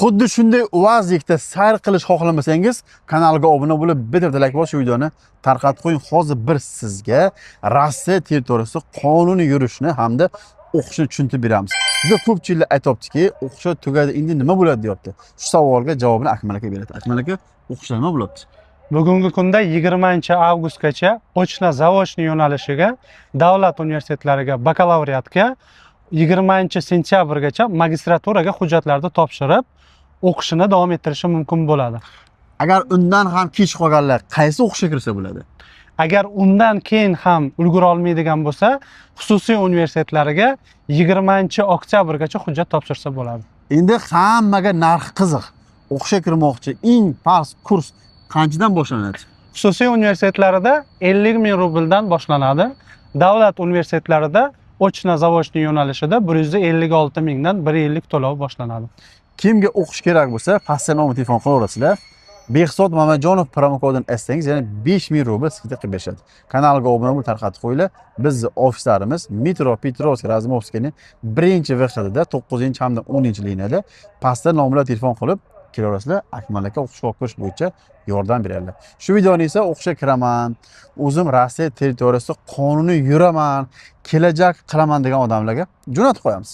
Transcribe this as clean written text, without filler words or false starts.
Xuddi shunday vaziyatda sayr qilish xohlamasangiz, kanalga obuna bo'lib, bitta like bosib videoni tarqatib qo'ying. Hozir bir sizga Rossiya territoriyasida qonuniy yurishni hamda o'qishni tushuntirib beramiz. Juda ko'pchiliklar aytibdiki, o'qish tugadi, endi nima bo'ladi deyapti. Shu savolga javobni Akmal aka beradi. Akmal aka, o'qishlar nima bo'ladi? Bugungi kunda 20-avgustgacha ochna zavodni yo'nalishiga, davlat universitetlariga, bakalavriatga, 20-sentyabrgacha magistraturaga hujjatlarni topshirib, o'qishini davom ettirishi mumkin bo'ladi. Agar undan ham kech qolganlar qaysi o'qishga kirsa bo'ladi? Agar undan keyin ham ulgura olmaydigan bo'lsa, xususiy universitetlariga 20-oktyabrgacha hujjat topshirsa bo'ladi. Endi hammaga narx qiziq. O'qishga kirmoqchi eng past kurs qanchadan boshlanadi? Xususiy universitetlarida 50 ming rubldan boshlanadi. Davlat universitetlarida ochna zavodni yo'nalishida 156 mingdan 1 yillik to'lov boshlanadi. Kimga o'qish kerak bo'lsa, pastda nomi telefon qilaverasizlar. Behzod Mamajonov promokodini aytsangiz, yana 5000 rubl skidka qilib berishadi. Kanalga obuna bo'lib tarqatib qo'yinglar. Bizning ofislarimiz Metro Petrovsk Razmovskiyning 1-vahdatida 9 hamda 10 liniyada pastda nomlar telefon qilib kelaverasizlar. Akmal aka o'qishga o'qish bo'yicha yordam beradilar. Shu videoni esa o'qishga kiraman, o'zim Rossiya territoriyasida qonuniy yuraman, kelajak qilaman degan odamlarga jo'natib qo'yamiz.